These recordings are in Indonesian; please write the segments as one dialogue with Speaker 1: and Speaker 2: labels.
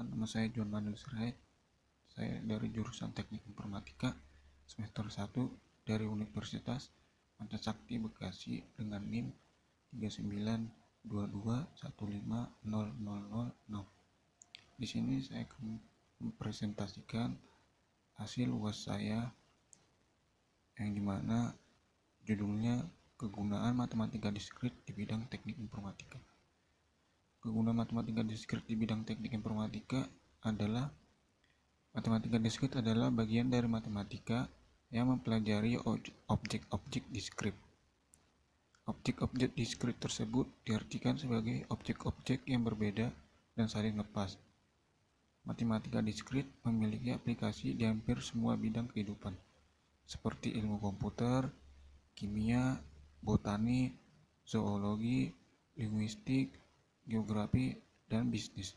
Speaker 1: Perkenalkan, nama saya John Manuel Sirait. Saya dari jurusan Teknik Informatika semester 1 dari Universitas Antasakti Bekasi dengan NIM 3922150006. Di sini saya akan mempresentasikan hasil UAS saya yang dimana judulnya kegunaan matematika diskrit di bidang teknik informatika. Kegunaan matematika diskrit di bidang teknik informatika adalah matematika diskrit adalah bagian dari matematika yang mempelajari objek-objek diskrit. Objek-objek diskrit tersebut diartikan sebagai objek-objek yang berbeda dan saling lepas. Matematika diskrit memiliki aplikasi di hampir semua bidang kehidupan, seperti ilmu komputer, kimia, botani, zoologi, linguistik, geografi, dan bisnis.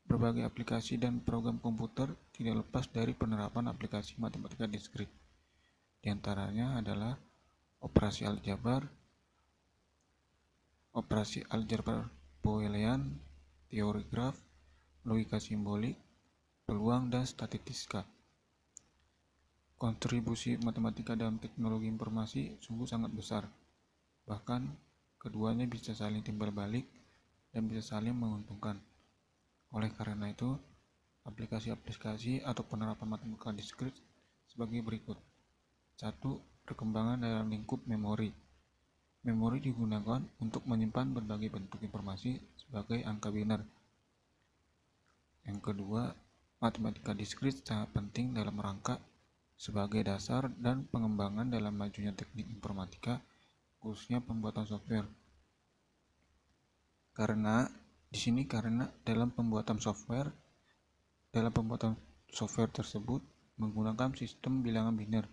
Speaker 1: Berbagai aplikasi dan program komputer tidak lepas dari penerapan aplikasi matematika diskrit. Di antaranya adalah operasi aljabar Boolean, teori graf, logika simbolik, peluang, dan statistika. Kontribusi matematika dalam teknologi informasi sungguh sangat besar. Bahkan keduanya bisa saling timbal balik dan bisa saling menguntungkan. Oleh karena itu, aplikasi-aplikasi atau penerapan matematika diskrit sebagai berikut. 1. Perkembangan dalam lingkup memori. Memori digunakan untuk menyimpan berbagai bentuk informasi sebagai angka biner. Yang kedua, matematika diskrit sangat penting dalam rangka sebagai dasar dan pengembangan dalam majunya teknik informatika, khususnya pembuatan software. Karena dalam pembuatan software tersebut menggunakan sistem bilangan biner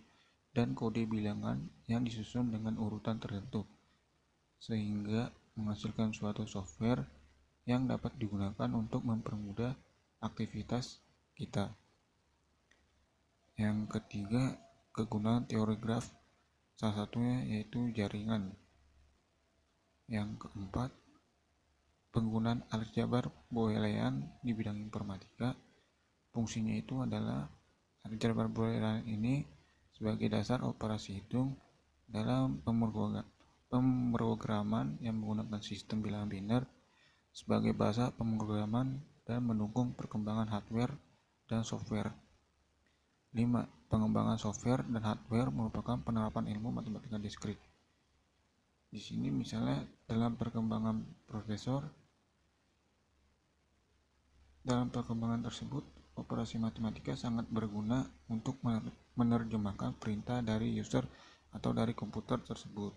Speaker 1: dan kode bilangan yang disusun dengan urutan tertentu, sehingga menghasilkan suatu software yang dapat digunakan untuk mempermudah aktivitas kita. Yang ketiga, kegunaan teori graf, salah satunya yaitu jaringan. Yang keempat, penggunaan aljabar Boolean di bidang informatika. Fungsinya itu adalah aljabar Boolean ini sebagai dasar operasi hitung dalam pemrograman yang menggunakan sistem bilangan biner sebagai bahasa pemrograman dan mendukung perkembangan hardware dan software. 5. Pengembangan software dan hardware merupakan penerapan ilmu matematika diskrit. Di sini misalnya dalam perkembangan tersebut, operasi matematika sangat berguna untuk menerjemahkan perintah dari user atau dari komputer tersebut.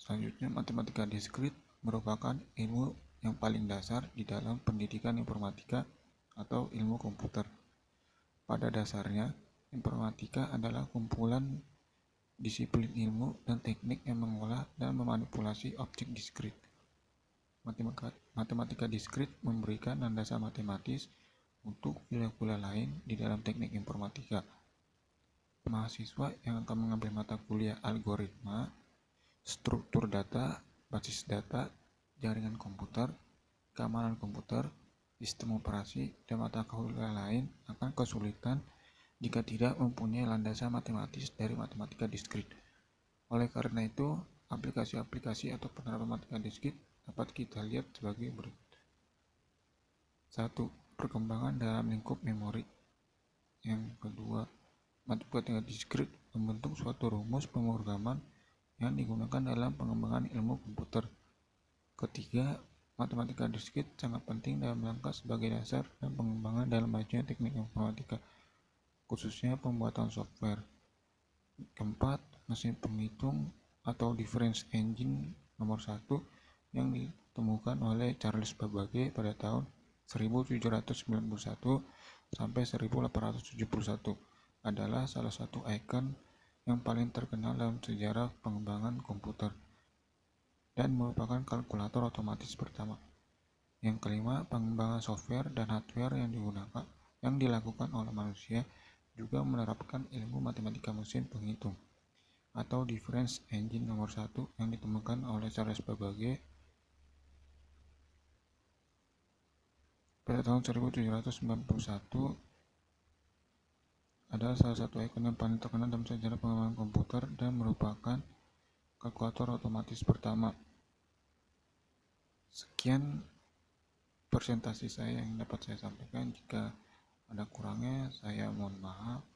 Speaker 1: Selanjutnya, matematika diskrit merupakan ilmu yang paling dasar di dalam pendidikan informatika atau ilmu komputer. Pada dasarnya, informatika adalah kumpulan disiplin ilmu dan teknik yang mengolah dan memanipulasi objek diskrit. Matematika diskrit memberikan landasan matematis untuk kuliah-kuliah lain di dalam teknik informatika. Mahasiswa yang akan mengambil mata kuliah algoritma, struktur data, basis data, jaringan komputer, keamanan komputer, sistem operasi, dan mata kuliah lain akan kesulitan jika tidak mempunyai landasan matematis dari matematika diskrit. Oleh karena itu, aplikasi-aplikasi atau penerapan matematika diskrit dapat kita lihat sebagai berikut. 1. Perkembangan dalam lingkup memori. Yang kedua, matematika diskrit membentuk suatu rumus pemrograman yang digunakan dalam pengembangan ilmu komputer. Ketiga, matematika diskrit sangat penting dalam rangka sebagai dasar dan pengembangan dalam majunya teknik informatika, khususnya pembuatan software. Keempat, mesin penghitung atau difference engine nomor 1 yang ditemukan oleh Charles Babbage pada tahun 1791 sampai 1871 adalah salah satu ikon yang paling terkenal dalam sejarah pengembangan komputer dan merupakan kalkulator otomatis pertama. Yang kelima, pengembangan software dan hardware yang dilakukan oleh manusia juga menerapkan ilmu matematika mesin penghitung atau difference engine nomor 1 yang ditemukan oleh Charles Babbage Pada tahun 1791 adalah salah satu ikon yang paling terkenal dalam sejarah pengembangan komputer dan merupakan kalkulator otomatis pertama. Sekian presentasi saya yang dapat saya sampaikan. Jika ada kurangnya, saya mohon maaf.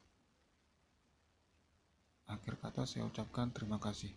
Speaker 1: Akhir kata saya ucapkan terima kasih.